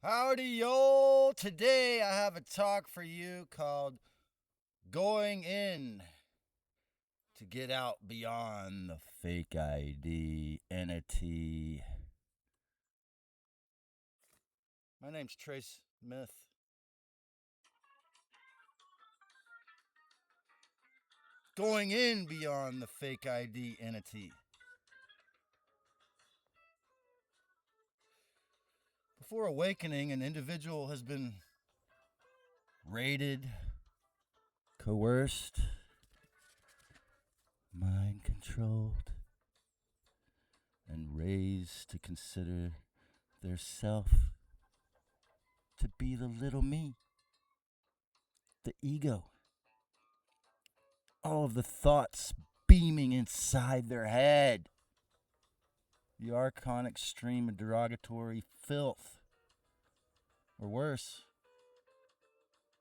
Howdy, y'all. Today I have a talk for you called Going In to Get Out Beyond the Fake I.D.Entity. My name's Trace Smith. Going in beyond the fake I.D.Entity. Before awakening, an individual has been raided, coerced, mind controlled, and raised to consider their self to be the little me, the ego. All of the thoughts beaming inside their head. The archonic stream of derogatory filth. Or worse,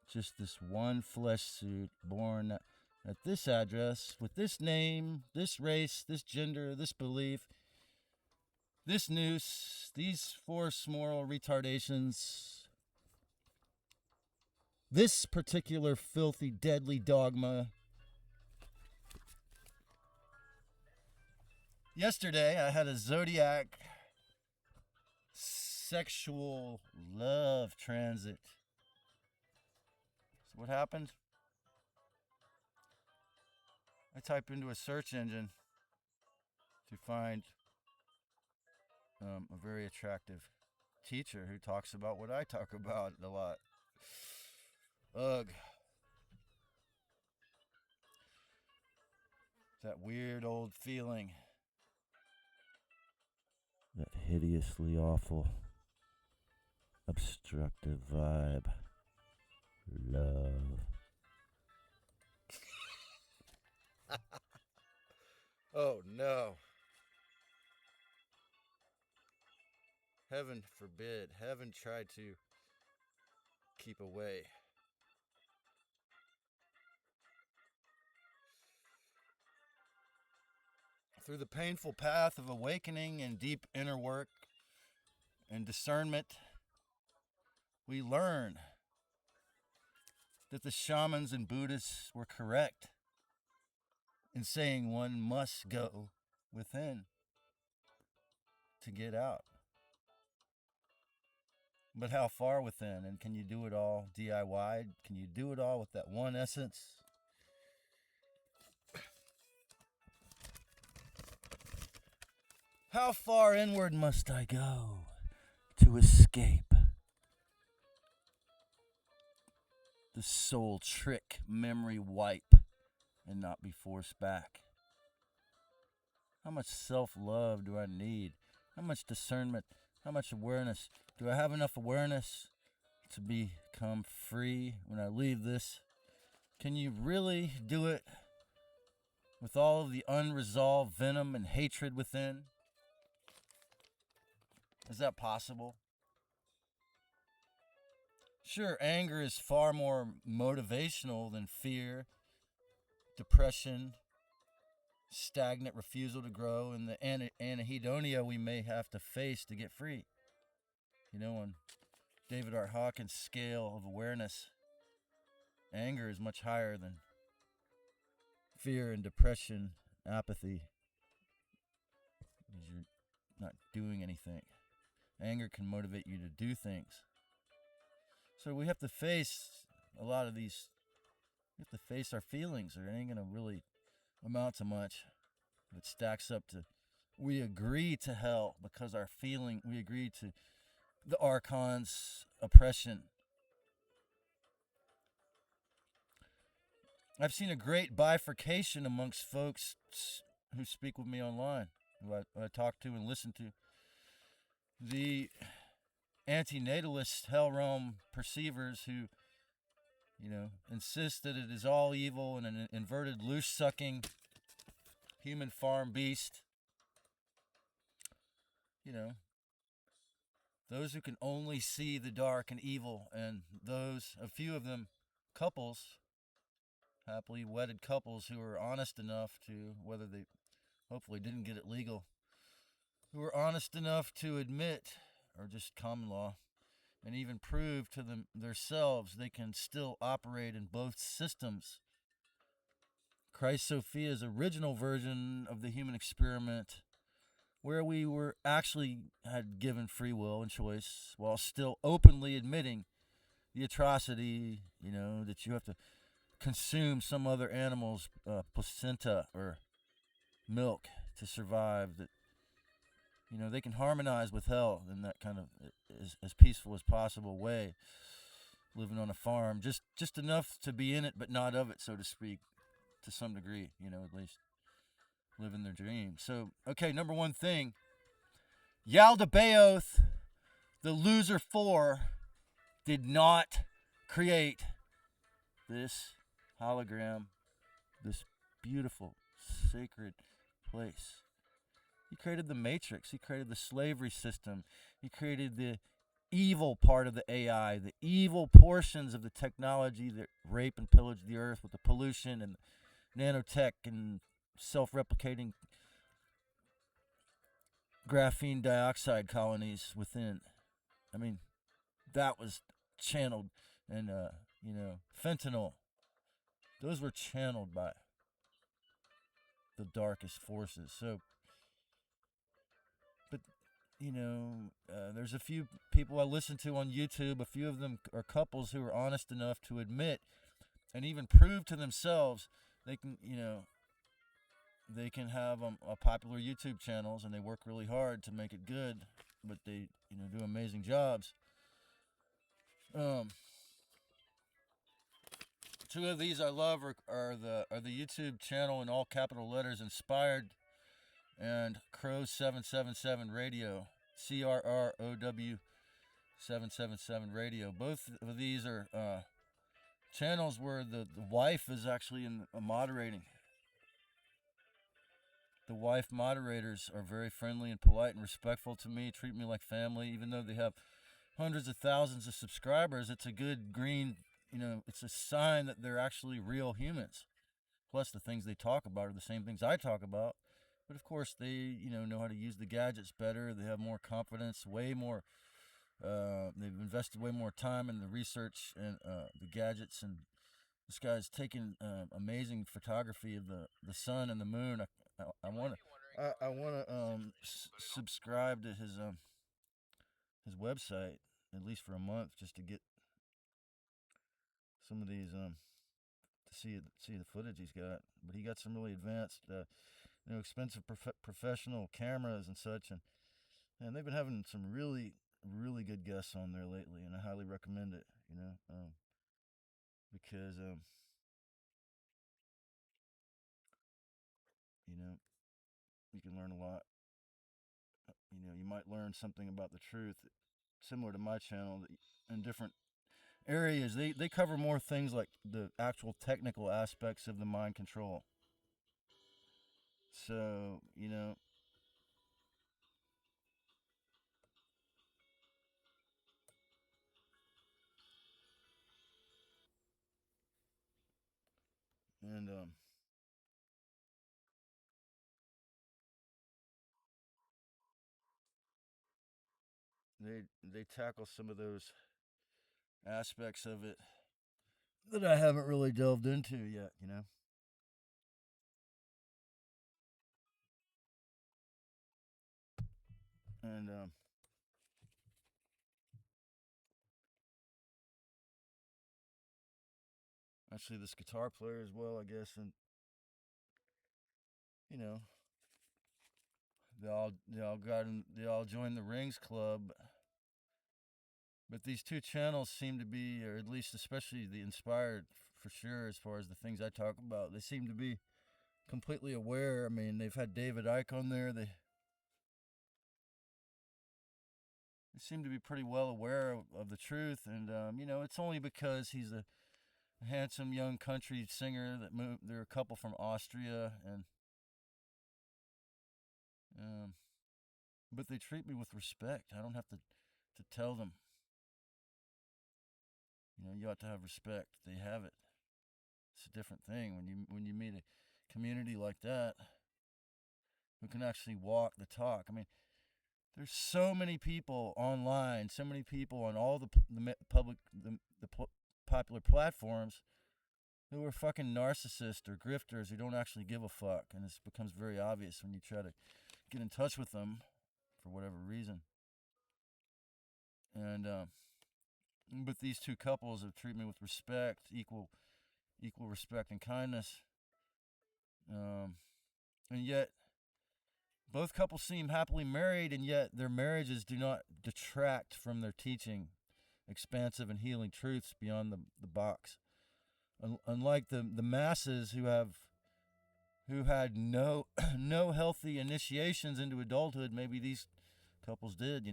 just this one flesh suit born at this address, with this name, this race, this gender, this belief, this noose, these forced moral retardations, this particular filthy, deadly dogma. Yesterday, I had a zodiac sexual love transit. So what happened? I type into a search engine to find a very attractive teacher who talks about what I talk about a lot. Ugh. That weird old feeling. That hideously awful, obstructive vibe. Love. Oh no. Heaven forbid. Heaven tried to keep away. Through the painful path of awakening and deep inner work and discernment, we learn that the shamans and Buddhists were correct in saying one must go within to get out. But how far within? And can you do it all DIY? Can you do it all with that one essence? How far inward must I go to escape the soul trick, memory wipe, and not be forced back? How much self-love do I need? How much discernment? How much awareness? Do I have enough awareness to become free when I leave this? Can you really do it with all of the unresolved venom and hatred within? Is that possible? Sure, anger is far more motivational than fear, depression, stagnant refusal to grow, and the anhedonia we may have to face to get free. You know, on David R. Hawkins' scale of awareness, anger is much higher than fear and depression, apathy, because you're not doing anything. Anger can motivate you to do things. So we have to face a lot of these. We have to face our feelings, or it ain't going to really amount to much. It stacks up to, we agree to hell because we agree to the Archon's oppression. I've seen a great bifurcation amongst folks who speak with me online, who I talk to and listen to. The antinatalist hell realm perceivers who, insist that it is all evil and an inverted loosh sucking human farm beast. Those who can only see the dark and evil, and a few of them, couples, happily wedded couples who are honest enough to, whether they hopefully didn't get it legal, who are honest enough to admit, or just common law, and even prove to themselves they can still operate in both systems. Christ Sophia's original version of the human experiment, where we were actually had given free will and choice while still openly admitting the atrocity, that you have to consume some other animal's placenta or milk to survive, that they can harmonize with hell in that kind of as peaceful as possible way, living on a farm, just enough to be in it but not of it, so to speak, to some degree, at least living their dream. So, okay, number one thing, Yaldabaoth, the loser 4, did not create this hologram, this beautiful, sacred place. He created the Matrix. He created the slavery system. He created the evil part of the AI, the evil portions of the technology that rape and pillage the earth with the pollution and nanotech and self-replicating graphene dioxide colonies within. I mean, that was channeled, and fentanyl. Those were channeled by the darkest forces. So, but there's a few people I listen to on YouTube. A few of them are couples who are honest enough to admit and even prove to themselves they can, they can have a popular YouTube channels, and they work really hard to make it good, but they, do amazing jobs. Two of these I love are the YouTube channel in all capital letters, Inspired, and Crow 777 Radio, CRROW 777 Radio. Both of these are channels where the wife is actually in moderating. The wife moderators are very friendly and polite and respectful to me, treat me like family, even though they have hundreds of thousands of subscribers. It's a good green, it's a sign that they're actually real humans. Plus, the things they talk about are the same things I talk about. But of course, they, know how to use the gadgets better. They have more confidence, way more. They've invested way more time in the research and the gadgets. And this guy's taking amazing photography of the sun and the moon. I want to subscribe to his website at least for a month, just to get some of these to see the footage he's got. But he got some really advanced, expensive professional cameras and such, and they've been having some really really good guests on there lately, and I highly recommend it. Because you can learn a lot. You might learn something about the truth, similar to my channel, in different areas. They cover more things like the actual technical aspects of the mind control. So, and they tackle some of those aspects of it that I haven't really delved into yet, And actually, this guitar player as well, I guess, and you know, they all joined the Rings Club. But these two channels seem to be, or at least especially the Inspired, for sure, as far as the things I talk about, they seem to be completely aware. I mean, they've had David Icke on there. They seem to be pretty well aware of the truth, and it's only because he's a handsome young country singer that moved. They're a couple from Austria, and um, but they treat me with respect. I don't have to tell them. You ought to have respect. They have it. It's a different thing when you meet a community like that who can actually walk the talk. I mean, There's so many people online, so many people on all the popular platforms who are fucking narcissists or grifters who don't actually give a fuck, and it becomes very obvious when you try to get in touch with them for whatever reason. And but these two couples have treated me with respect, equal respect and kindness, and yet both couples seem happily married, and yet their marriages do not detract from their teaching expansive and healing truths beyond the box. Unlike the masses who had no no healthy initiations into adulthood, maybe these couples did.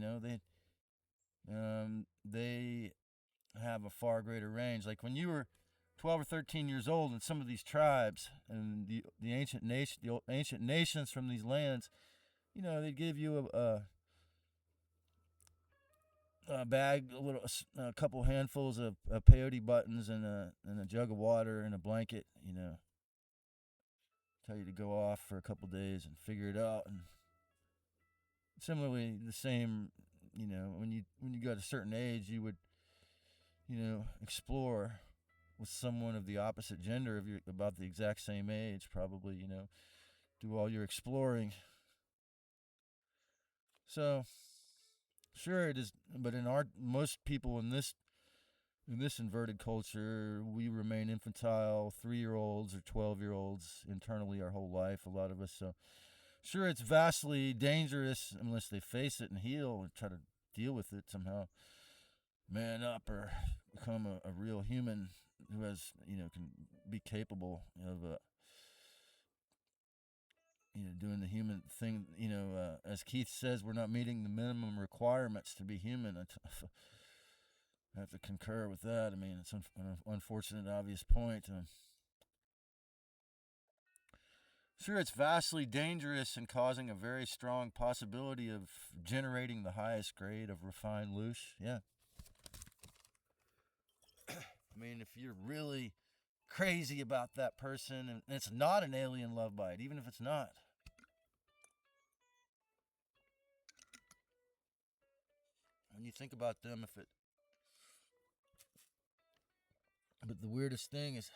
They have a far greater range. Like when you were 12 or 13 years old in some of these tribes and the ancient nations from these lands, they'd give you a bag, a couple handfuls of peyote buttons and a jug of water and a blanket. Tell you to go off for a couple days and figure it out. And similarly, the same. When you got a certain age, you would explore with someone of the opposite gender if you're about the exact same age. Probably do all your exploring. So sure it is, but most people in this inverted culture, we remain infantile 3-year-olds or 12-year-olds internally our whole life, a lot of us. So sure, it's vastly dangerous unless they face it and heal and try to deal with it somehow, man up, or become a real human who has can be capable of doing the human thing. As Keith says, we're not meeting the minimum requirements to be human. I have to concur with that. I mean, it's an unfortunate, obvious point. Sure, it's vastly dangerous and causing a very strong possibility of generating the highest grade of refined loosh. Yeah. I mean, if you're really crazy about that person and it's not an alien love bite, even if it's not. When you think about them, but the weirdest thing is,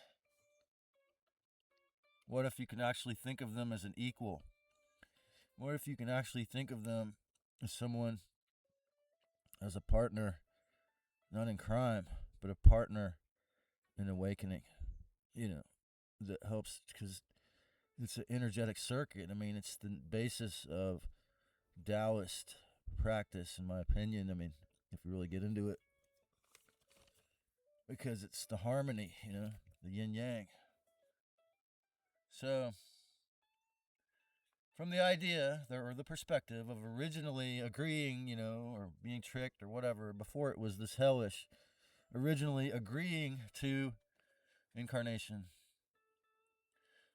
what if you can actually think of them as an equal? What if you can actually think of them as someone, as a partner, not in crime, but a partner in awakening, that helps, because it's an energetic circuit. I mean, it's the basis of Taoist practice, in my opinion. I mean, if we really get into it, because it's the harmony, the yin yang. So, from the idea or the perspective of originally agreeing, or being tricked or whatever, before it was this hellish, originally agreeing to incarnation,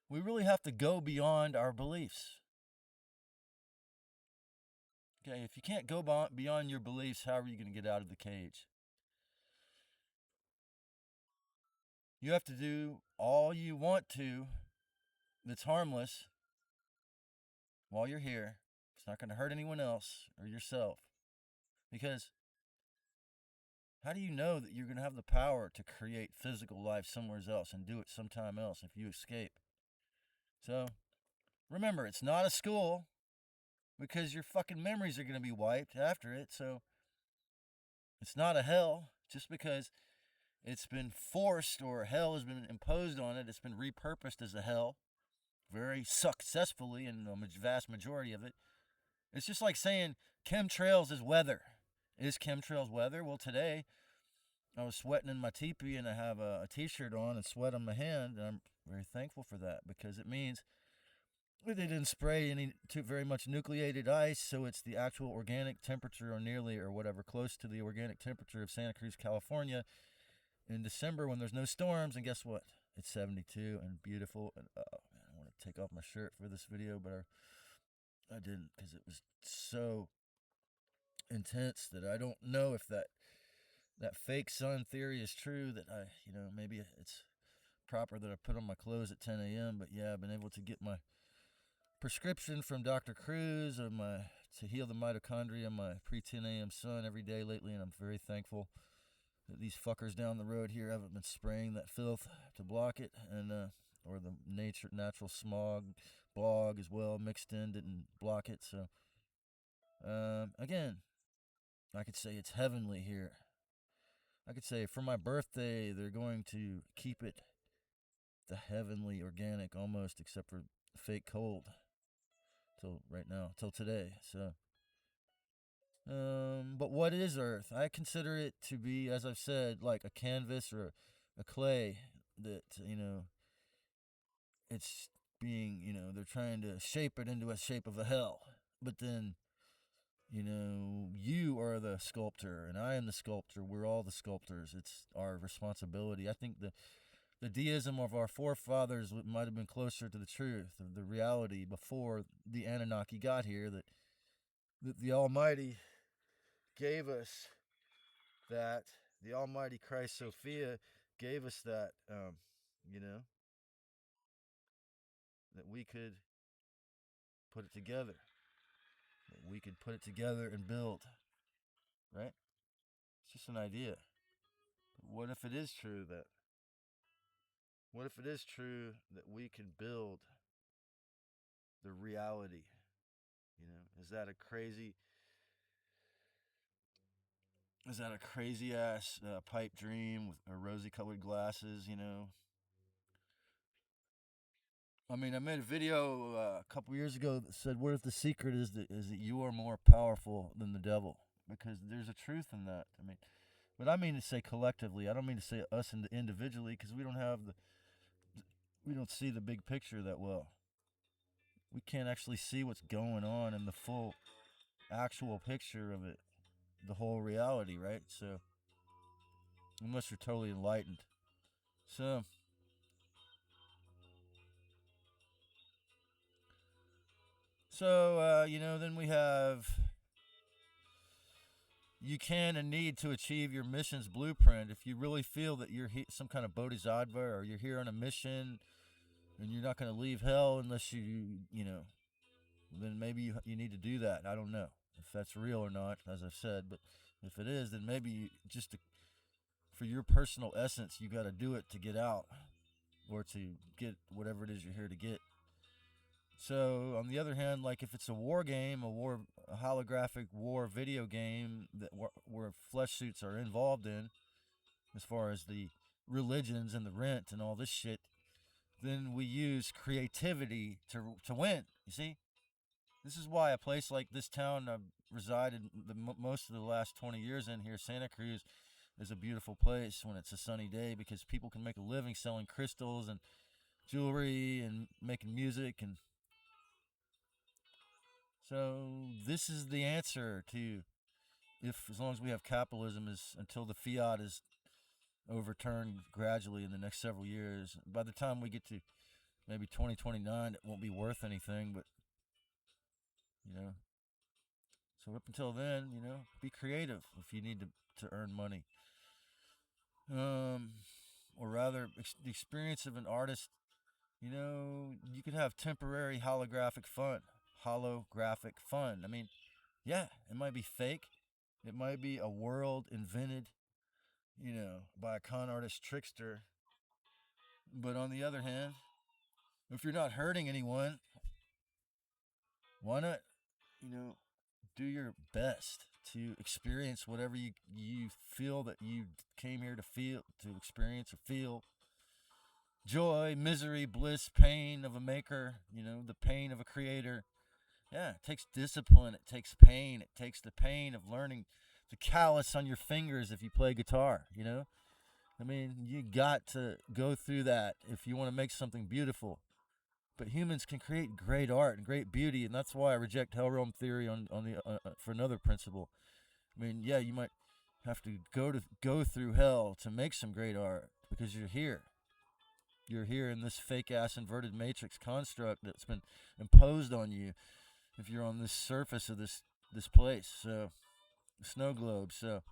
we really have to go beyond our beliefs. Okay, if you can't go beyond your beliefs, how are you going to get out of the cage? You have to do all you want to that's harmless while you're here. It's not going to hurt anyone else or yourself. Because how do you know that you're going to have the power to create physical life somewhere else and do it sometime else if you escape? So, remember, it's not a school, because your fucking memories are going to be wiped after it. So, it's not a hell just because it's been forced or hell has been imposed on it. It's been repurposed as a hell very successfully in the vast majority of it. It's just like saying chemtrails is weather. Is chemtrails weather? Well, today I was sweating in my teepee and I have a t-shirt on and sweat on my hand, and I'm very thankful for that, because it means they didn't spray very much nucleated ice, so it's the actual organic temperature, or nearly, or whatever, close to the organic temperature of Santa Cruz, California in December when there's no storms. And guess what? It's 72 and beautiful. And oh man, I want to take off my shirt for this video, but I didn't, because it was so intense that I don't know if that fake sun theory is true, that maybe it's proper that I put on my clothes at 10 a.m. But yeah, I've been able to get my prescription from Dr. Cruz of my to heal the mitochondria in my pre-10 a.m. sun every day lately, and I'm very thankful that these fuckers down the road here haven't been spraying that filth to block it, and or the natural smog bog as well mixed in didn't block it. So again, I could say it's heavenly here. I could say for my birthday they're going to keep it the heavenly organic almost, except for fake cold till right now, till today. So but what is Earth? I consider it to be, as I've said, like a canvas or a clay that, it's being, they're trying to shape it into a shape of a hell. But then, you are the sculptor and I am the sculptor. We're all the sculptors. It's our responsibility. I think the deism of our forefathers might have been closer to the truth, of the reality before the Anunnaki got here, that the Almighty gave us that, the Almighty Christ Sophia gave us that, that we could put it together, and build, right? It's just an idea. But what if it is true that we can build the reality? Is that a crazy ass pipe dream with rosy colored glasses? I mean, I made a video a couple years ago that said, "What if the secret is that you are more powerful than the devil?" Because there's a truth in that. I mean, but I mean to say collectively. I don't mean to say us individually, because we don't see the big picture that well. We can't actually see what's going on in the full actual picture of it, the whole reality, right? So, unless you're totally enlightened. So, then we have, you can and need to achieve your mission's blueprint. If you really feel that you're some kind of bodhisattva, or you're here on a mission and you're not going to leave hell unless then maybe you need to do that. I don't know if that's real or not, as I've said, but if it is, then maybe for your personal essence, you got to do it to get out, or to get whatever it is you're here to get. So, on the other hand, like if it's a war game, a holographic war video game where flesh suits are involved in, as far as the religions and the rent and all this shit, then we use creativity to win. You see, this is why a place like this town I've resided most of the last 20 years in here, Santa Cruz, is a beautiful place when it's a sunny day, because people can make a living selling crystals and jewelry and making music. And so this is the answer to, as long as we have capitalism, is until the fiat is overturned gradually in the next several years. By the time we get to maybe 2029, it won't be worth anything, but so up until then, be creative if you need to earn money. Or rather, the experience of an artist, you could have temporary holographic fun. I mean, yeah, it might be fake. It might be a world invented, by a con artist trickster. But on the other hand, if you're not hurting anyone, why not, do your best to experience whatever you feel that you came here to experience or feel. Joy, misery, bliss, pain of a maker, the pain of a creator. Yeah, it takes discipline, it takes pain, it takes the pain of learning the callus on your fingers if you play guitar, I mean, you got to go through that if you want to make something beautiful. But humans can create great art and great beauty, and that's why I reject hell realm theory for another principle. I mean, yeah, you might have to go through hell to make some great art, because you're here. You're here in this fake ass inverted matrix construct that's been imposed on you. If you're on this surface of this place, so the snow globe, so.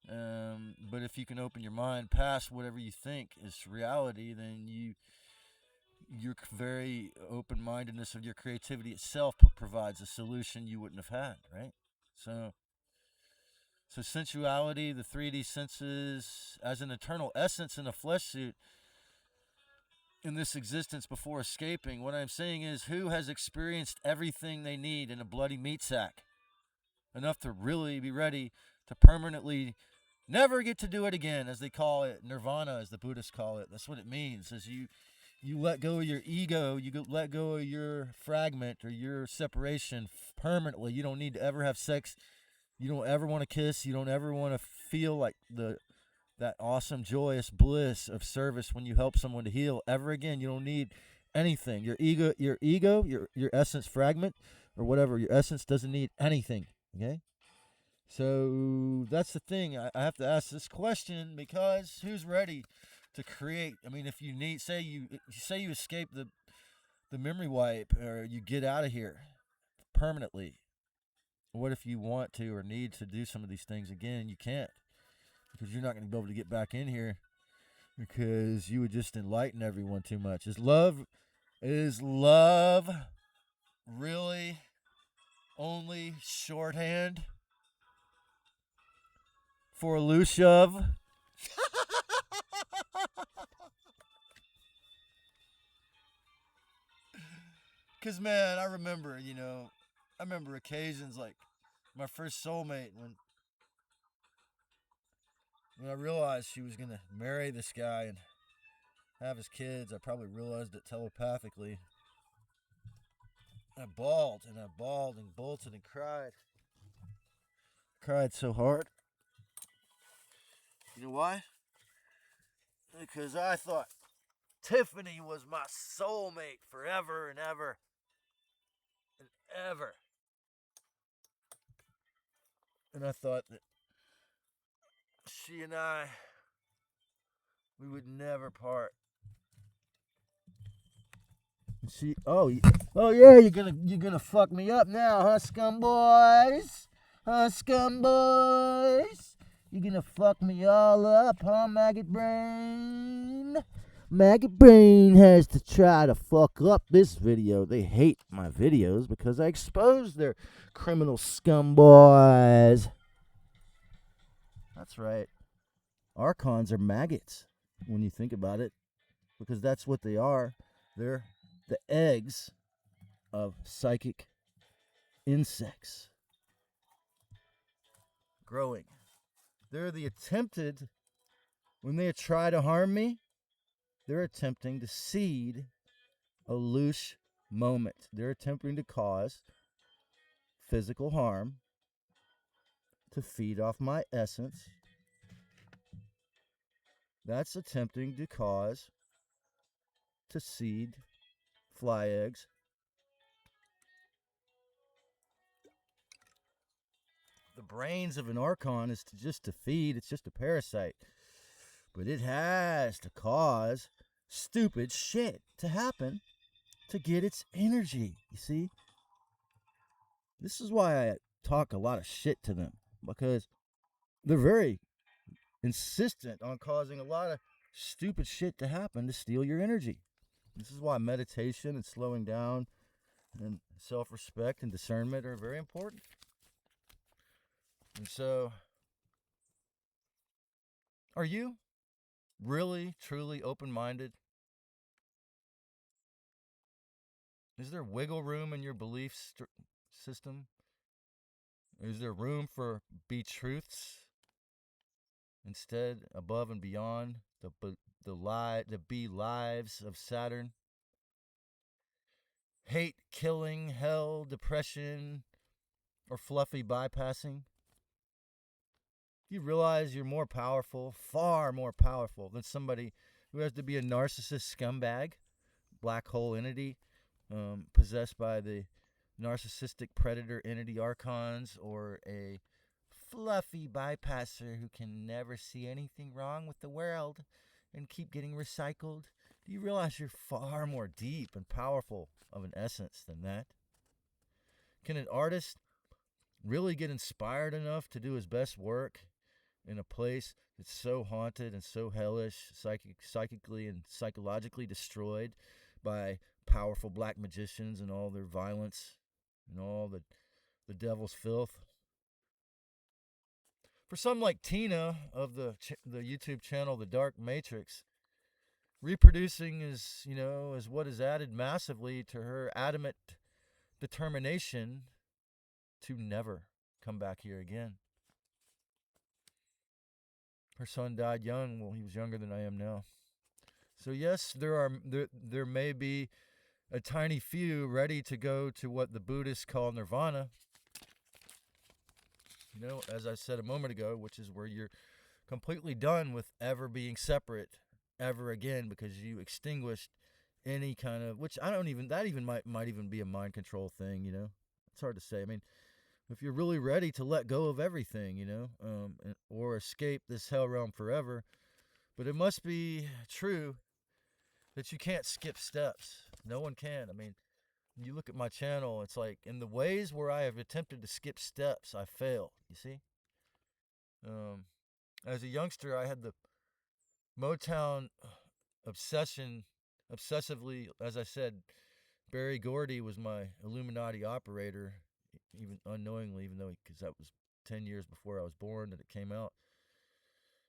But if you can open your mind past whatever you think is reality, then your very open-mindedness of your creativity itself provides a solution you wouldn't have had, right? So, so sensuality, the 3D senses, as an eternal essence in a flesh suit in this existence before escaping, what I'm saying is, who has experienced everything they need in a bloody meat sack? Enough to really be ready to permanently never get to do it again, as they call it, nirvana, as the Buddhists call it. That's what it means, is you let go of your ego, let go of your fragment or your separation permanently. You don't need to ever have sex. You don't ever want to kiss. You don't ever want to feel like that awesome, joyous bliss of service when you help someone to heal ever again. You don't need anything. Your your essence fragment or whatever, your essence doesn't need anything. Okay? So that's the thing. I have to ask this question because who's ready to create? I mean, if you need, say you escape the memory wipe or you get out of here permanently. What if you want to or need to do some of these things again? You can't, because you're not going to be able to get back in here because you would just enlighten everyone too much. Is love really only shorthand for loosh of? Because, man, I remember occasions like my first soulmate when I realized she was going to marry this guy and have his kids. I probably realized it telepathically. I bawled and bolted and cried. Cried so hard. You know why? Because I thought Tiffany was my soulmate forever and ever and ever. And I thought that she and I, we would never part. Oh yeah, you're gonna fuck me up now, huh, scum boys? Huh, scum boys? You're gonna fuck me all up, huh, maggot brain? Maggot brain has to try to fuck up this video. They hate my videos because I expose their criminal scum boys. That's right. Archons are maggots when you think about it, because that's what they are. They're the eggs of psychic insects growing. They're the attempted, when they try to harm me, they're attempting to seed a loosh moment. They're attempting to cause physical harm to feed off my essence. That's attempting to cause, to seed fly eggs. The brains of an archon is just to feed. It's just a parasite. But it has to cause stupid shit to happen to get its energy. You see? This is why I talk a lot of shit to them, because they're very insistent on causing a lot of stupid shit to happen to steal your energy. This is why meditation and slowing down and self-respect and discernment are very important. And so, are you really, truly open-minded? Is there wiggle room in your belief system? Is there room for be-truths instead, above and beyond the be-lives of Saturn? Hate, killing, hell, depression, or fluffy bypassing? Do you realize you're more powerful, far more powerful than somebody who has to be a narcissist scumbag, black hole entity, possessed by the narcissistic predator entity archons, or a fluffy bypasser who can never see anything wrong with the world and keep getting recycled? Do you realize you're far more deep and powerful of an essence than that? Can an artist really get inspired enough to do his best work in a place that's so haunted and so hellish, psychically and psychologically destroyed by powerful black magicians and all their violence and all the devil's filth. For some like Tina of the YouTube channel The Dark Matrix, reproducing is what is added massively to her adamant determination to never come back here again. Her son died young. Well, he was younger than I am now. So yes, there may be a tiny few ready to go to what the Buddhists call nirvana. As I said a moment ago, which is where you're completely done with ever being separate ever again, because you extinguished any kind of, which that even might even be a mind control thing. It's hard to say. I mean, if you're really ready to let go of everything, or escape this hell realm forever, but it must be true that you can't skip steps. No one can. I mean, you look at my channel, it's like in the ways where I have attempted to skip steps, I failed. You see? As a youngster, I had the Motown obsessively, as I said, Barry Gordy was my Illuminati operator, even unknowingly, because that was 10 years before I was born that it came out.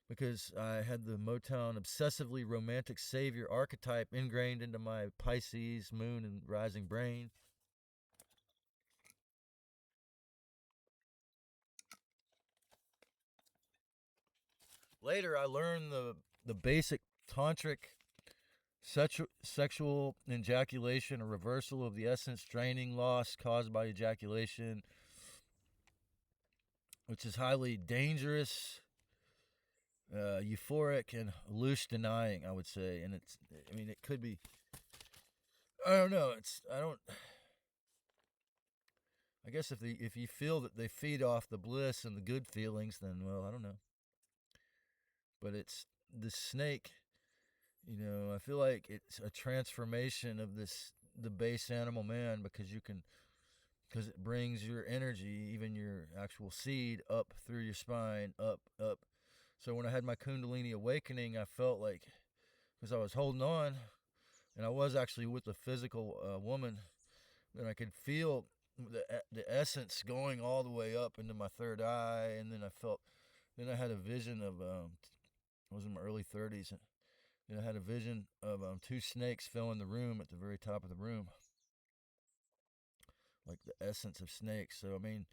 Because I had the Motown obsessively romantic savior archetype ingrained into my Pisces, moon, and rising brain. Later, I learned the basic tantric sexual ejaculation, a reversal of the essence draining loss caused by ejaculation, which is highly dangerous, euphoric, and loosh denying, I would say. And it could be, I don't know, I guess if you feel that they feed off the bliss and the good feelings, then, well, I don't know. But it's the snake, I feel like it's a transformation of the base animal man, because it brings your energy, even your actual seed, up through your spine, up. So when I had my Kundalini awakening, I felt like, because I was holding on, and I was actually with a physical woman, and I could feel the essence going all the way up into my third eye, and then I had a vision of, I was in my early 30s, and I had a vision of two snakes filling the room at the very top of the room, like the essence of snakes. So, I mean,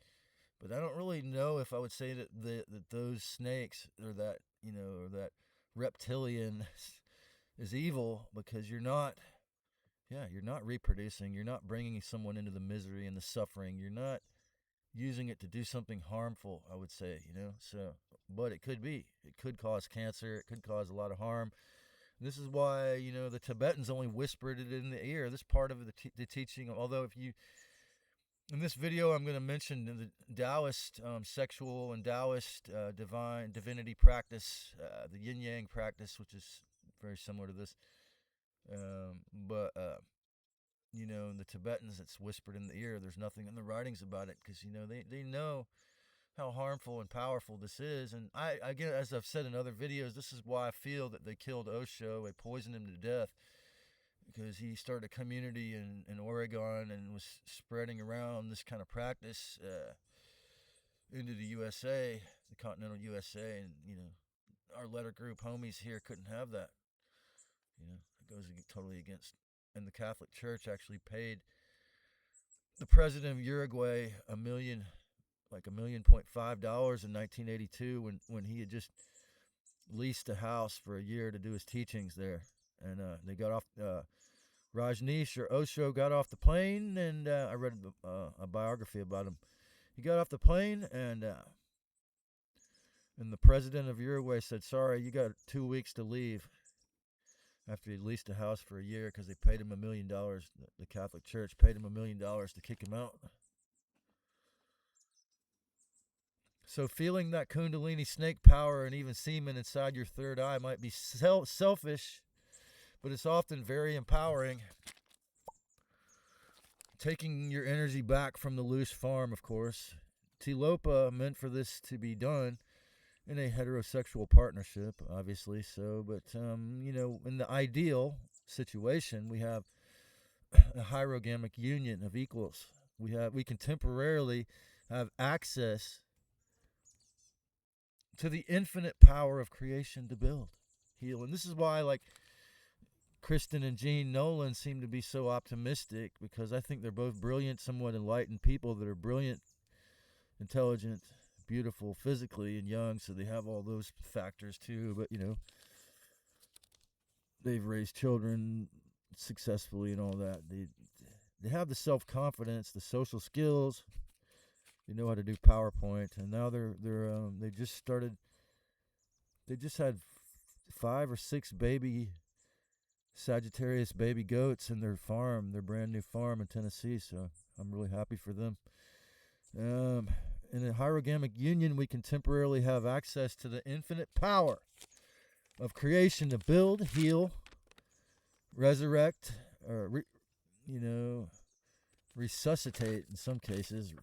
but I don't really know if I would say that those snakes, or that, or that reptilian is evil, because you're not reproducing. You're not bringing someone into the misery and the suffering. You're not using it to do something harmful, I would say, so, but it could be. It could cause cancer. It could cause a lot of harm. This is why, the Tibetans only whispered it in the ear. This part of the teaching, although in this video, I'm going to mention the Taoist sexual and Taoist divinity practice, the yin-yang practice, which is very similar to this. But the Tibetans, it's whispered in the ear. There's nothing in the writings about it, because, they know how harmful and powerful this is. And again, as I've said in other videos, this is why I feel that they killed Osho. They poisoned him to death, because he started a community in Oregon and was spreading around this kind of practice into the USA, the continental USA. And, our letter group homies here couldn't have that. It goes totally against. And the Catholic Church actually paid the president of Uruguay $1.5 million in 1982 when he had just leased a house for a year to do his teachings there. And they got off, Rajneesh or Osho got off the plane, and I read a biography about him. He got off the plane, and the president of Uruguay said, "Sorry, you got 2 weeks to leave." After he leased a house for a year, because they paid him $1 million. The Catholic Church paid him $1 million to kick him out. So feeling that Kundalini snake power and even semen inside your third eye might be selfish, but it's often very empowering. Taking your energy back from the loose farm, of course. Tilopa meant for this to be done in a heterosexual partnership, obviously. So, but, in the ideal situation, we have a Hierogamic Union of equals. We can temporarily have access to the infinite power of creation to build, heal. And this is why, like, Kristen and Gene Nolan seem to be so optimistic, because I think they're both brilliant, somewhat enlightened people that are brilliant, intelligent, beautiful physically, and young, so they have all those factors too. But, they've raised children successfully and all that. They have the self-confidence, the social skills. They know how to do PowerPoint, and now they just had 5 or 6 baby Sagittarius baby goats in their brand new farm in Tennessee. So I'm really happy for them. In a Hierogamic Union, we can temporarily have access to the infinite power of creation to build, heal, resurrect, or resuscitate in some cases.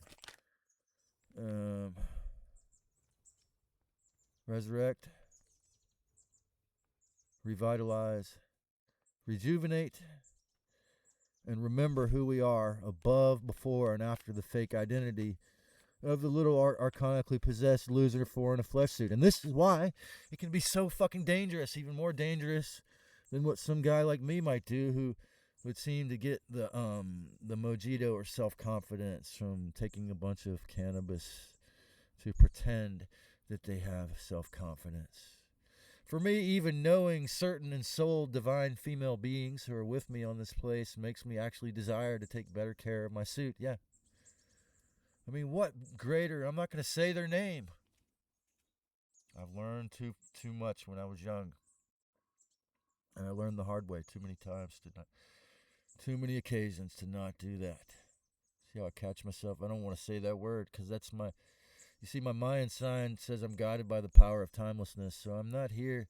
Resurrect, revitalize, rejuvenate, and remember who we are above, before, and after the fake identity of the little archonically possessed loser four in a flesh suit. And this is why it can be so fucking dangerous, even more dangerous than what some guy like me might do, who would seem to get the mojito or self-confidence from taking a bunch of cannabis to pretend that they have self-confidence. For me, even knowing certain ensouled divine female beings who are with me on this place makes me actually desire to take better care of my suit. Yeah. I mean, what greater? I'm not going to say their name. I've learned too much when I was young. And I learned the hard way too many times too many occasions to not do that. See how I catch myself? I don't want to say that word, because that's you see, my Mayan sign says I'm guided by the power of timelessness. So I'm not here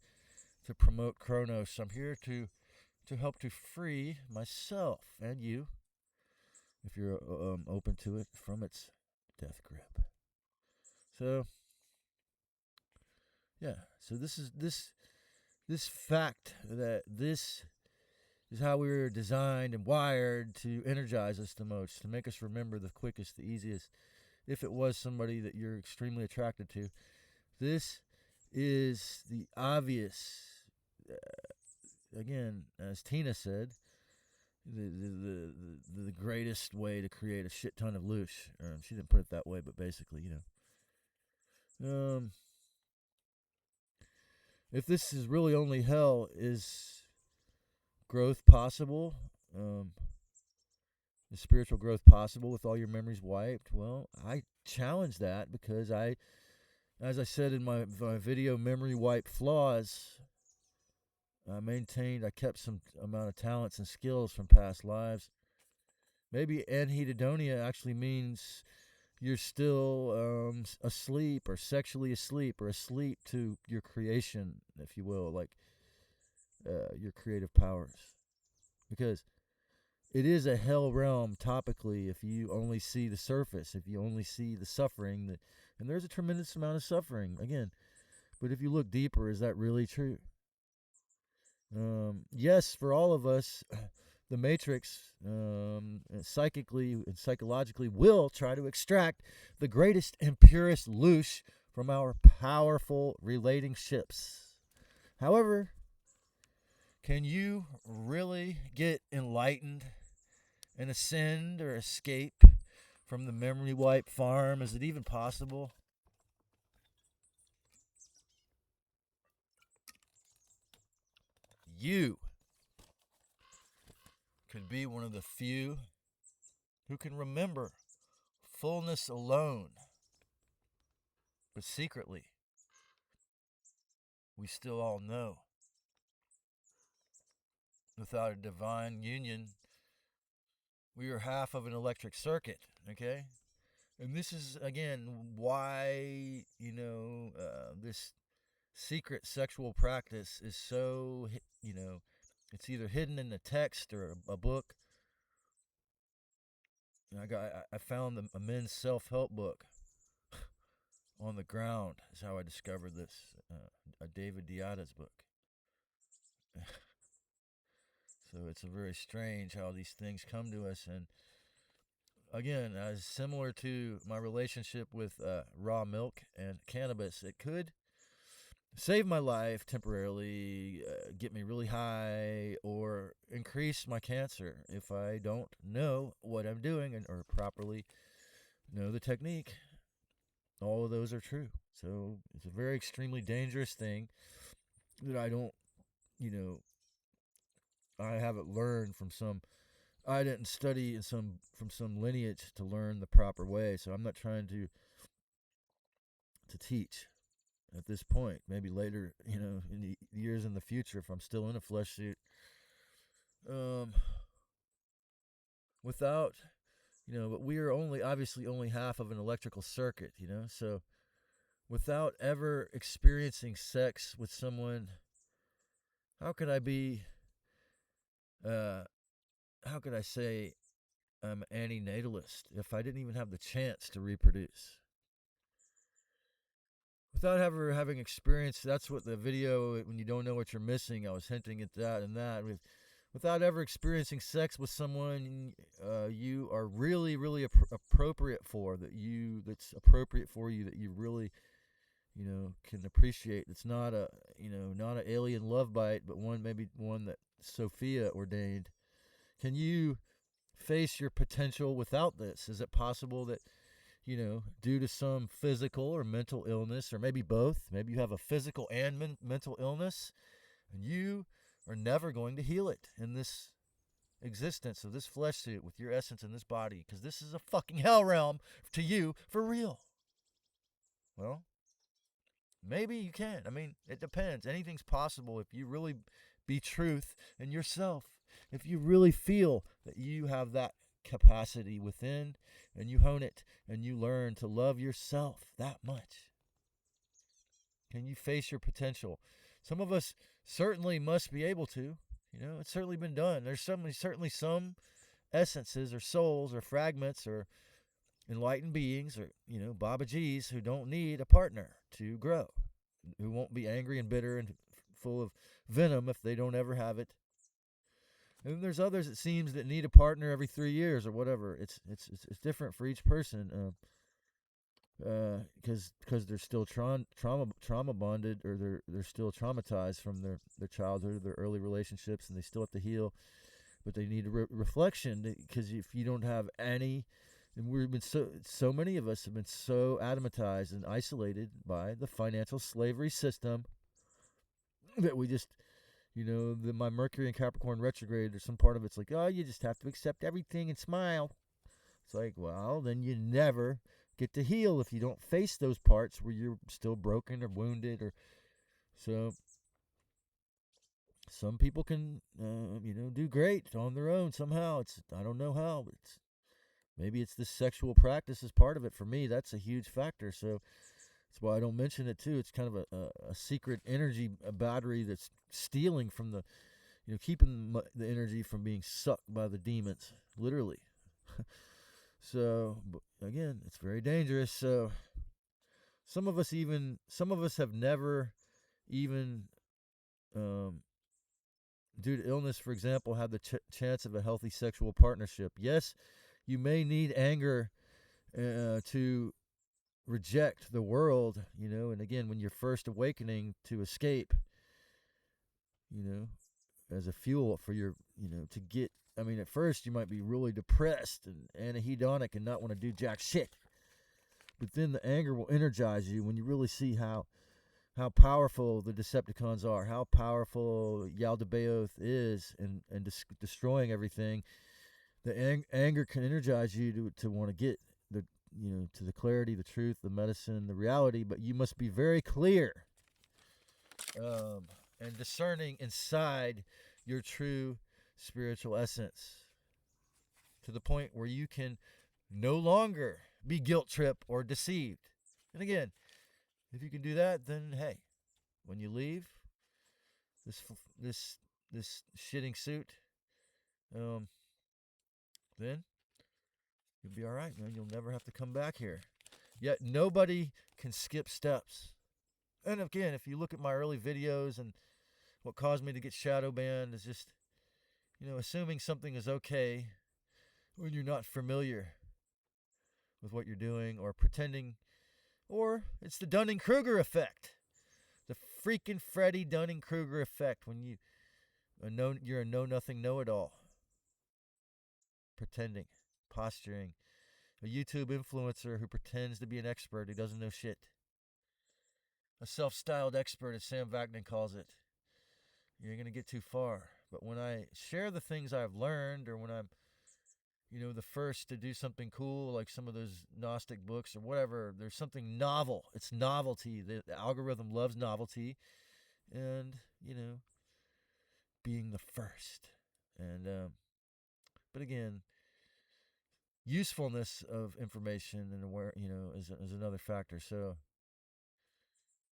to promote Chronos. I'm here to help to free myself and you, if you're open to it, from its death grip. So, yeah. So this is this fact that this is how we were designed and wired to energize us the most, to make us remember the quickest, the easiest. If it was somebody that you're extremely attracted to, this is the obvious. Again, as Tina said, the greatest way to create a shit ton of loosh. She didn't put it that way, but basically, if this is really only hell, is growth possible? Is spiritual growth possible with all your memories wiped? Well, I challenge that, because as I said in my video, Memory Wipe Flaws, I kept some amount of talents and skills from past lives. Maybe anhedonia actually means you're still asleep, or sexually asleep, or asleep to your creation, if you will, like your creative powers. Because it is a hell realm topically if you only see the surface, if you only see the suffering. And there's a tremendous amount of suffering, again. But if you look deeper, is that really true? Yes, for all of us, the Matrix psychically and psychologically will try to extract the greatest and purest loosh from our powerful relating ships. However, can you really get enlightened and ascend or escape from the memory wipe farm? Is it even possible? You could be one of the few who can remember fullness alone. But secretly, we still all know, without a divine union, we are half of an electric circuit, okay? And this is, again, why, this secret sexual practice is so, it's either hidden in the text or a book. I found a men's self-help book on the ground. Is how I discovered this. A David Deada's book. So it's a very strange how these things come to us. And again, as similar to my relationship with raw milk and cannabis, it could save my life temporarily, get me really high, or increase my cancer if I don't know what I'm doing or properly know the technique. All of those are true. So it's a very extremely dangerous thing that I don't, I haven't learned from some. I didn't study from some lineage to learn the proper way. So I'm not trying to teach at this point. Maybe later, in the years in the future, if I'm still in a flesh suit, without, but we are obviously only half of an electrical circuit, so without ever experiencing sex with someone, how could I be, how could I say I'm anti-natalist if I didn't even have the chance to reproduce? Without ever having experienced, that's what the video, when you don't know what you're missing, I was hinting at that and that. Without ever experiencing sex with someone you are really, really appropriate for, that's appropriate for you, that you really, can appreciate. It's not not an alien love bite, but maybe one that Sophia ordained. Can you face your potential without this? Is it possible that, due to some physical or mental illness, or maybe both, maybe you have a physical and mental illness, and you are never going to heal it in this existence of this flesh suit with your essence in this body, because this is a fucking hell realm to you for real? Well, maybe you can. I mean, it depends. Anything's possible if you really be truth in yourself. If you really feel that you have that capacity within, and you hone it, and you learn to love yourself that much. Can you face your potential? Some of us certainly must be able to. It's certainly been done. There's certainly some essences or souls or fragments or enlightened beings or, Baba G's who don't need a partner to grow, who won't be angry and bitter and full of venom if they don't ever have it. And then there's others, it seems, that need a partner every 3 years or whatever. It's different for each person, because they're still trauma bonded, or they're still traumatized from their childhood, their early relationships, and they still have to heal. But they need a reflection, because if you don't have any, and we've been so many of us have been so adamatized and isolated by the financial slavery system that we just. My Mercury and Capricorn retrograde, or some part of it's like, oh, you just have to accept everything and smile. It's like, well, then you never get to heal if you don't face those parts where you're still broken or wounded. Or so some people can, do great on their own somehow. I don't know how, but maybe it's this sexual practice is part of it. For me, that's a huge factor. So that's why I don't mention it too. It's kind of a secret energy, a battery that's stealing from the, keeping the energy from being sucked by the demons, literally. So again, it's very dangerous. So some of us have never even, due to illness, for example, had the chance of a healthy sexual partnership. Yes, you may need anger to reject the world, and again, when you're first awakening, to escape, as a fuel for your, to get, at first you might be really depressed and anhedonic and not want to do jack shit, but then the anger will energize you when you really see how powerful the Decepticons are, how powerful Yaldabaoth is in destroying everything. The anger can energize you to want to get to the clarity, the truth, the medicine, the reality, but you must be very clear and discerning inside your true spiritual essence, to the point where you can no longer be guilt tripped or deceived. And again, if you can do that, then hey, when you leave this shitting suit, then you'll be all right, man. You'll never have to come back here. Yet nobody can skip steps. And again, if you look at my early videos, and what caused me to get shadow banned is just, assuming something is okay when you're not familiar with what you're doing, or pretending, or it's the Dunning-Kruger effect. The freaking Freddy Dunning-Kruger effect, when you're a know-nothing know-it-all. Pretending, posturing. A YouTube influencer who pretends to be an expert who doesn't know shit. A self-styled expert, as Sam Vaknin calls it. You're going to get too far. But when I share the things I've learned, or when I'm, the first to do something cool, like some of those Gnostic books or whatever, there's something novel. It's novelty. The algorithm loves novelty. And, being the first. And, but again, usefulness of information and is another factor. So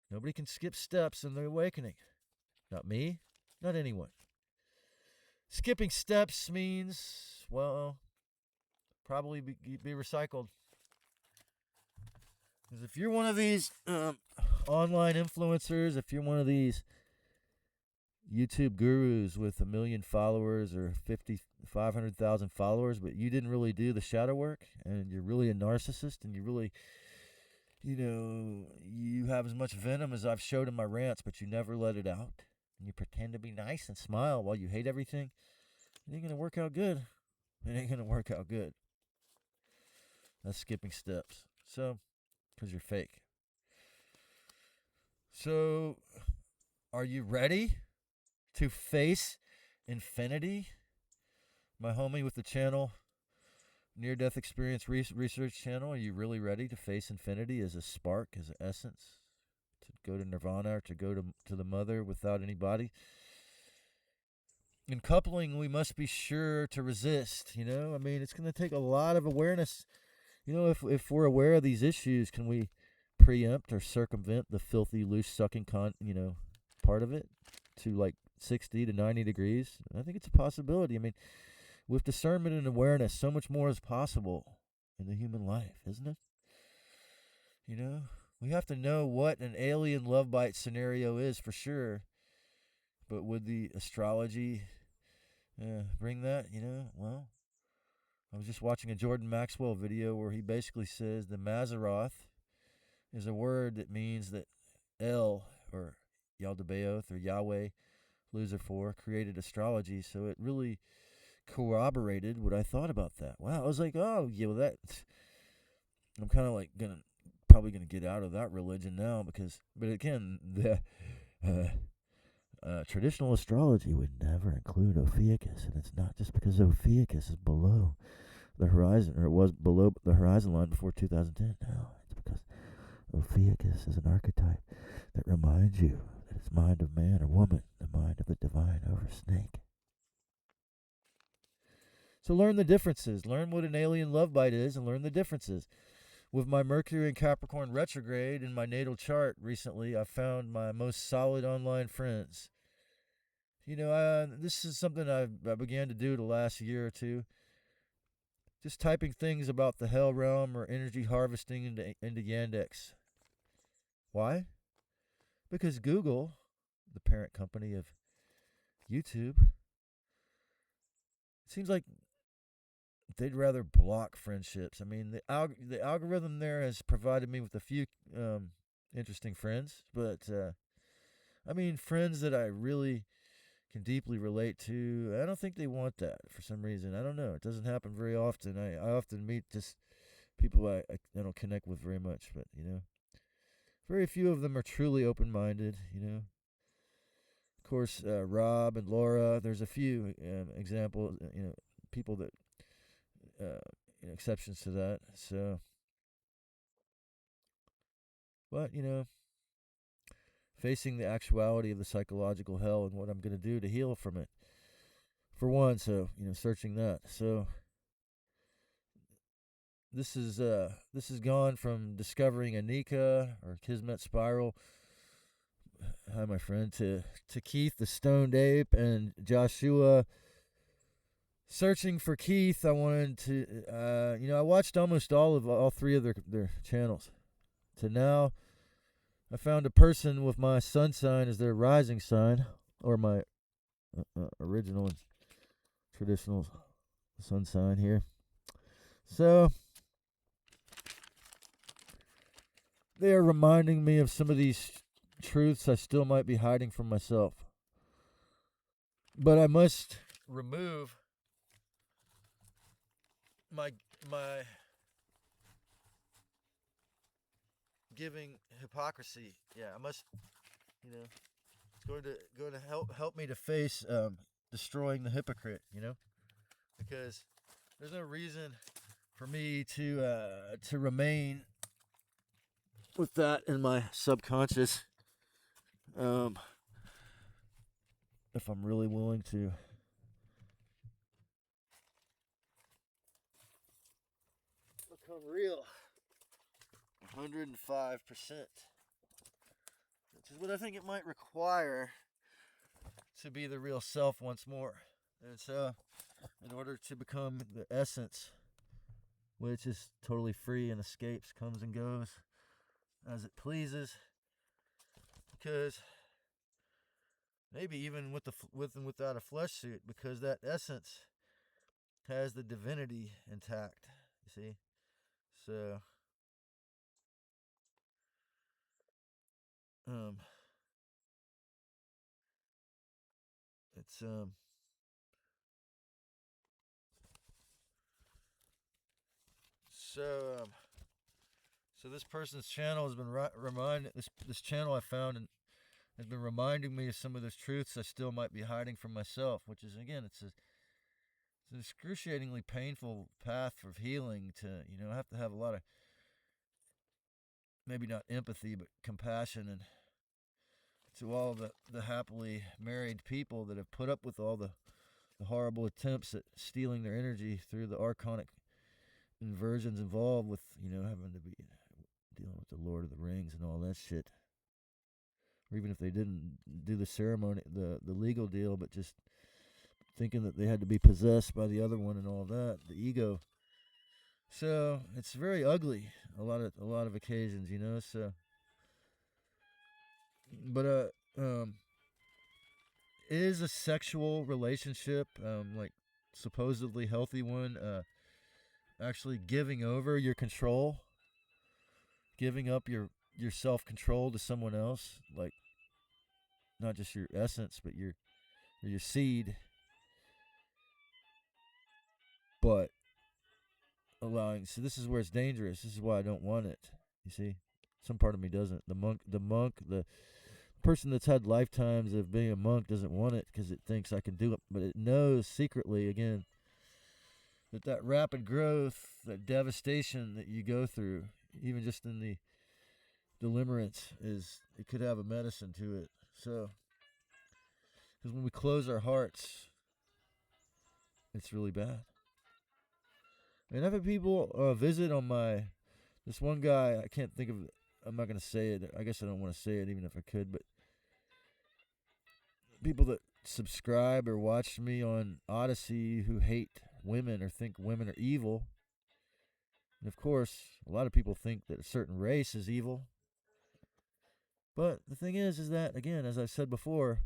nobody can skip steps in the awakening. Not me, not anyone. Skipping steps means, well, probably be recycled. Because if you're one of these online influencers, if you're one of these YouTube gurus with 1 million followers or 500,000 followers, but you didn't really do the shadow work, and you're really a narcissist, and you really, you have as much venom as I've showed in my rants, but you never let it out, and you pretend to be nice and smile while you hate everything, it ain't going to work out good. It ain't going to work out good. That's skipping steps. So, because you're fake. So, are you ready to face infinity? My homie with the channel, Near Death Experience Research Channel, are you really ready to face infinity as a spark, as an essence? To go to nirvana, or to go to the mother without any body? In coupling, we must be sure to resist, it's going to take a lot of awareness. If we're aware of these issues, can we preempt or circumvent the filthy, loose, sucking part of it to like 60 to 90 degrees? I think it's a possibility. With discernment and awareness, so much more is possible in the human life, isn't it? We have to know what an alien love bite scenario is for sure. But would the astrology bring that? Well, I was just watching a Jordan Maxwell video where he basically says the Mazzaroth is a word that means that El, or Yaldabaoth, or Yahweh, loser for, created astrology. So it really corroborated what I thought about that. Wow, I was like, oh, yeah, well, I'm kind of like probably gonna get out of that religion now, but again, the traditional astrology would never include Ophiuchus, and it's not just because Ophiuchus is below the horizon, or it was below the horizon line before 2010. No, it's because Ophiuchus is an archetype that reminds you that it's mind of man or woman, the mind of the divine over snake. So learn the differences. Learn what an alien love bite is, and learn the differences. With my Mercury and Capricorn retrograde in my natal chart recently, I found my most solid online friends. This is something I began to do the last year or two. Just typing things about the hell realm or energy harvesting into Yandex. Why? Because Google, the parent company of YouTube, it seems like they'd rather block friendships. The algorithm there has provided me with a few interesting friends, but friends that I really can deeply relate to, I don't think they want that for some reason. I don't know. It doesn't happen very often. I often meet just people I don't connect with very much, but very few of them are truly open-minded. Of course, Rob and Laura. There's a few examples. People that. Exceptions to that. So, but facing the actuality of the psychological hell and what I'm going to do to heal from it. For one, so searching that. So this is gone from discovering Anika or Kismet Spiral. Hi, my friend, to Keith the Stoned Ape and Joshua. Searching for Keith, I wanted to, I watched almost all three of their channels. To now, I found a person with my sun sign as their rising sign, or my original traditional sun sign here. So they are reminding me of some of these truths I still might be hiding from myself. But I must remove my giving hypocrisy. Yeah, I must, it's going to help me to face destroying the hypocrite, because there's no reason for me to remain with that in my subconscious, if I'm really willing to become real 105%, which is what I think it might require to be the real self once more. And so in order to become the essence, which is totally free and escapes, comes and goes as it pleases, because maybe even with and without a flesh suit, because that essence has the divinity intact, you see. So it's so this person's channel has been this channel I found and has been reminding me of some of those truths I still might be hiding from myself, which is, again, it's an excruciatingly painful path of healing to, have to have a lot of, maybe not empathy, but compassion, and to all the happily married people that have put up with all the horrible attempts at stealing their energy through the archonic inversions involved with, having to be dealing with the Lord of the Rings and all that shit. Or even if they didn't do the ceremony, the legal deal, but just thinking that they had to be possessed by the other one and all that, the ego. So it's very ugly a lot of occasions, so but is a sexual relationship, like supposedly healthy one, actually giving over your control, giving up your self-control to someone else, like not just your essence but your seed, but allowing. So this is where it's dangerous. This is why I don't want it, you see. Some part of me doesn't. The person that's had lifetimes of being a monk doesn't want it because it thinks I can do it, but it knows secretly, again, that rapid growth, that devastation that you go through, even just in the limerence, it could have a medicine to it. So, because when we close our hearts, it's really bad. And I've had people visit on this one guy, I can't think of, I'm not going to say it, I guess I don't want to say it even if I could, but people that subscribe or watch me on Odyssey who hate women or think women are evil. And of course, a lot of people think that a certain race is evil. But the thing is that, again, as I've said before,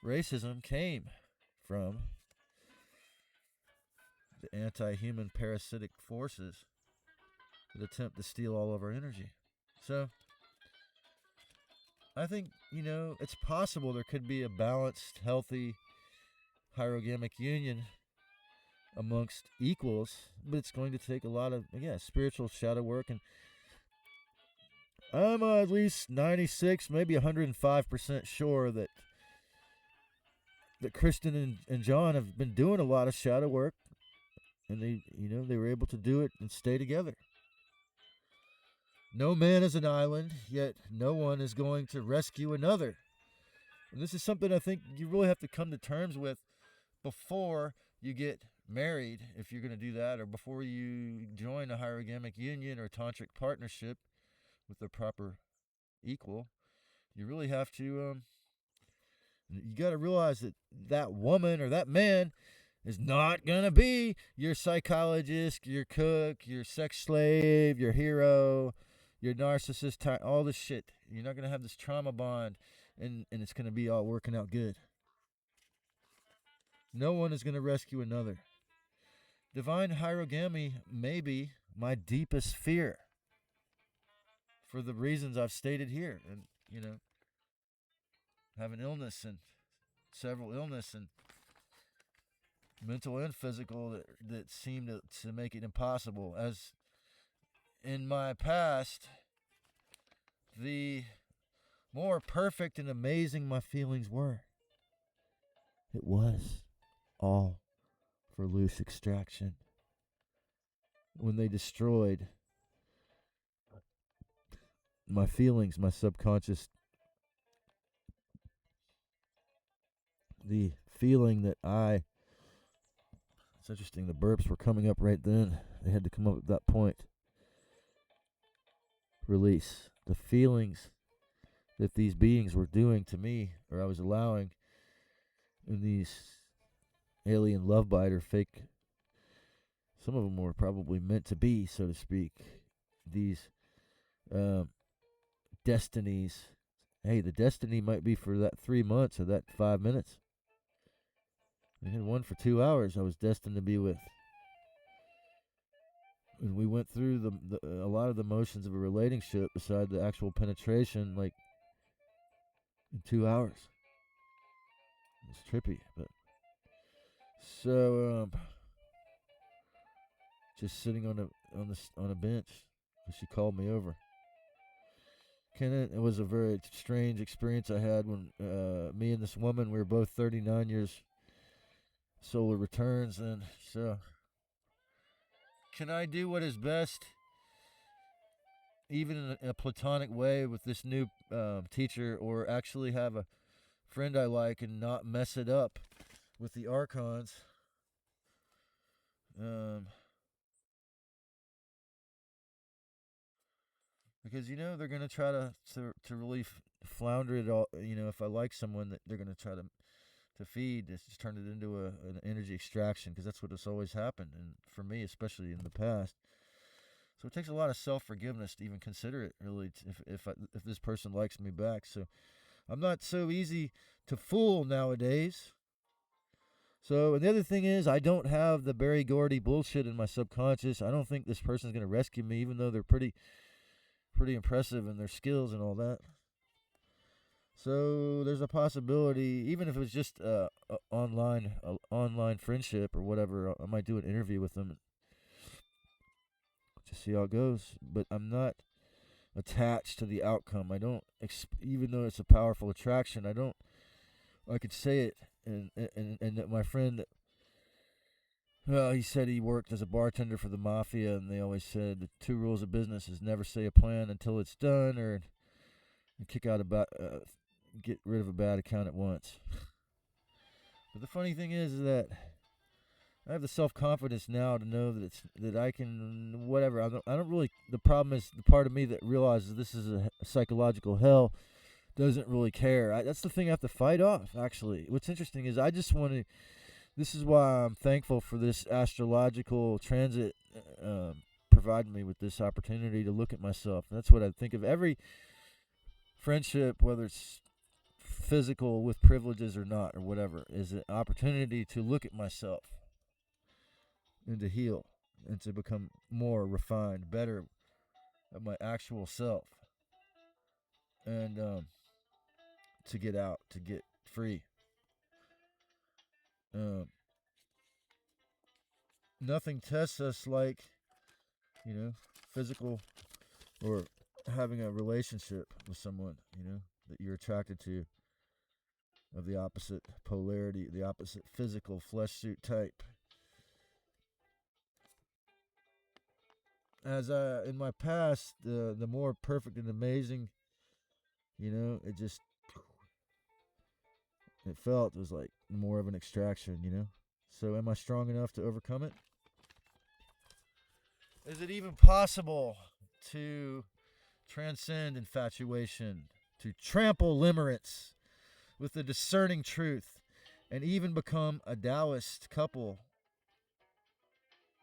racism came from the anti-human parasitic forces that attempt to steal all of our energy. So I think, it's possible there could be a balanced, healthy Heirogamic Union amongst equals, but it's going to take a lot of, spiritual shadow work. And I'm at least 96, maybe 105% sure that Kristen and John have been doing a lot of shadow work, and they were able to do it and stay together. No man is an island, yet no one is going to rescue another. And this is something I think you really have to come to terms with before you get married, if you're going to do that, or before you join a Hierogamic Union or tantric partnership with the proper equal. You really have to, you got to realize that woman or that man is not going to be your psychologist, your cook, your sex slave, your hero, your narcissist, all this shit. You're not going to have this trauma bond, and it's going to be all working out good. No one is going to rescue another. Divine hierogamy may be my deepest fear for the reasons I've stated here. And, have an illness and several illness and mental and physical that seem to make it impossible. As in my past, the more perfect and amazing my feelings were, it was all for loosh extraction. When they destroyed my feelings, my subconscious, the feeling that it's interesting, the burps were coming up right then. They had to come up at that point. Release the feelings that these beings were doing to me, or I was allowing in these alien love bite or fake. Some of them were probably meant to be, so to speak. These destinies. Hey, the destiny might be for that 3 months or that 5 minutes. I had one for 2 hours I was destined to be with. And we went through a lot of the motions of a relationship beside the actual penetration, like, in 2 hours. It's trippy, but so just sitting on a bench, she called me over. It was a very strange experience I had when me and this woman, we were both 39 years solar returns, and so can I do what is best, even in a platonic way, with this new teacher, or actually have a friend I like and not mess it up with the archons? Because they're gonna try to really flounder it all. If I like someone, that they're gonna try to feed, just turn it into an energy extraction, because that's what has always happened, and for me, especially in the past. So it takes a lot of self-forgiveness to even consider it, really, if this person likes me back. So I'm not so easy to fool nowadays. So, and the other thing is, I don't have the Barry Gordy bullshit in my subconscious. I don't think this person's going to rescue me, even though they're pretty impressive in their skills and all that. So there's a possibility, even if it was just online friendship or whatever, I might do an interview with them to see how it goes. But I'm not attached to the outcome. I don't, even though it's a powerful attraction, I could say it. And my friend, he said he worked as a bartender for the mafia, and they always said the 2 rules of business is never say a plan until it's done, or get rid of a bad account at once. But the funny thing is that I have the self-confidence now to know that I can, whatever. I don't really. The problem is the part of me that realizes this is a psychological hell doesn't really care. That's the thing I have to fight off. Actually, what's interesting is I just want to. This is why I'm thankful for this astrological transit providing me with this opportunity to look at myself. That's what I think of every friendship, whether it's physical with privileges or not, or whatever, is an opportunity to look at myself and to heal and to become more refined, better at my actual self, and to get out, to get free. Nothing tests us like, physical or having a relationship with someone, that you're attracted to, of the opposite polarity, the opposite physical flesh suit type. As in my past, the more perfect and amazing, it felt, it was like more of an extraction, So am I strong enough to overcome it? Is it even possible to transcend infatuation, to trample limerence with the discerning truth, and even become a Taoist couple,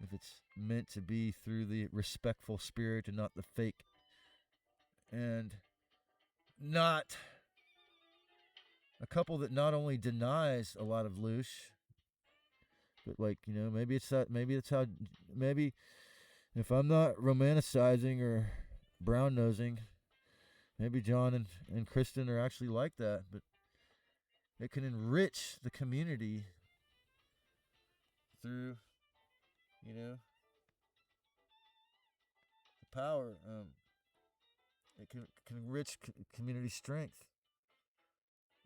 if it's meant to be through the respectful spirit and not the fake, and not a couple that not only denies a lot of loosh, But like, maybe it's that. Maybe it's how. Maybe if I'm not romanticizing or brown nosing, maybe John and Kristen are actually like that. But it can enrich the community through, the power. It can enrich community strength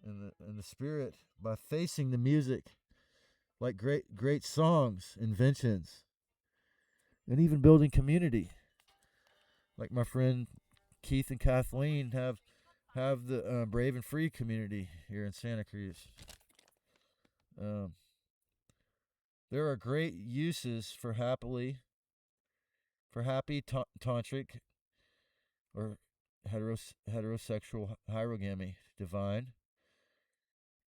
and the spirit by facing the music like great songs, inventions, and even building community. Like my friend Keith and Kathleen have the Brave and Free community here in Santa Cruz. There are great uses for happy tantric or heterosexual hierogamy, divine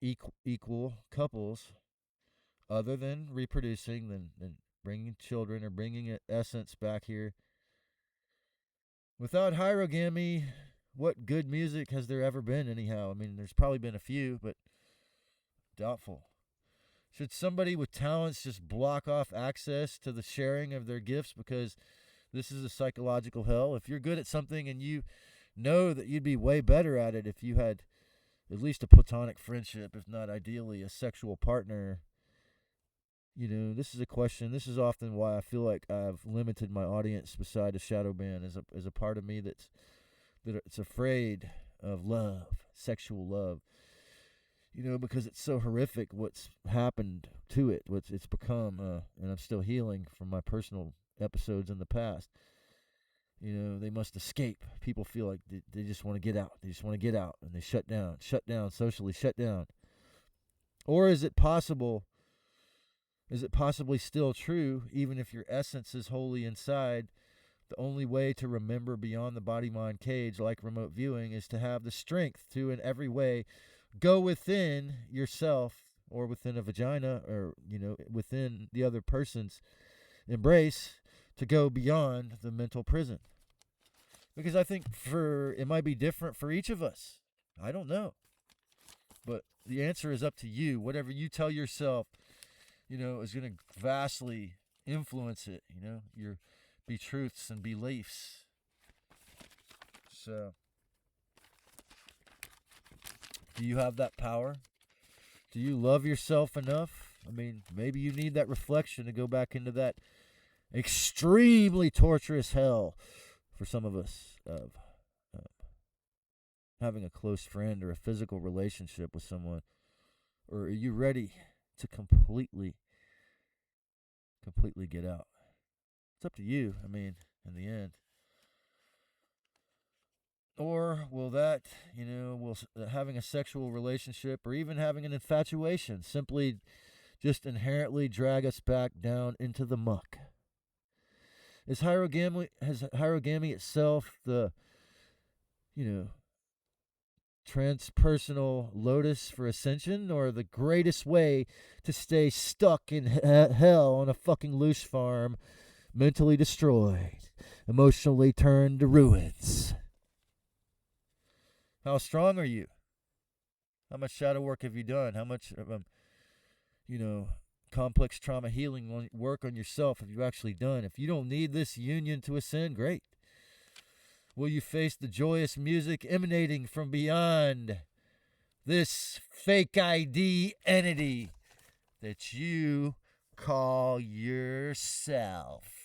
equal couples, other than reproducing, than bringing children or bringing essence back here. Without hierogamy, what good music has there ever been anyhow? I mean, there's probably been a few, but doubtful. Should somebody with talents just block off access to the sharing of their gifts because this is a psychological hell? If you're good at something and you know that you'd be way better at it if you had at least a platonic friendship, if not ideally a sexual partner. This is a question. This is often why I feel like I've limited my audience beside the shadow ban as a part of me that's afraid of love, sexual love. Because it's so horrific what's happened to it, what it's become, and I'm still healing from my personal episodes in the past. They must escape. People feel like they just want to get out. They just want to get out, and they shut down, socially shut down. Or is it possibly still true, even if your essence is wholly inside, the only way to remember beyond the body-mind cage, like remote viewing, is to have the strength to, in every way, go within yourself or within a vagina or, within the other person's embrace to go beyond the mental prison? Because I think it might be different for each of us. I don't know. But the answer is up to you. Whatever you tell yourself, is going to vastly influence it, your be truths and beliefs. So, do you have that power? Do you love yourself enough? I mean, maybe you need that reflection to go back into that extremely torturous hell for some of us of having a close friend or a physical relationship with someone. Or are you ready to completely get out? It's up to you, I mean, in the end. Or will that, will having a sexual relationship or even having an infatuation simply just inherently drag us back down into the muck? Has hierogamy itself the, transpersonal lotus for ascension, or the greatest way to stay stuck in hell on a fucking loosh farm, mentally destroyed, emotionally turned to ruins? How strong are you? How much shadow work have you done? How much, complex trauma healing work on yourself have you actually done? If you don't need this union to ascend, great. Will you face the joyous music emanating from beyond this fake ID entity that you call yourself?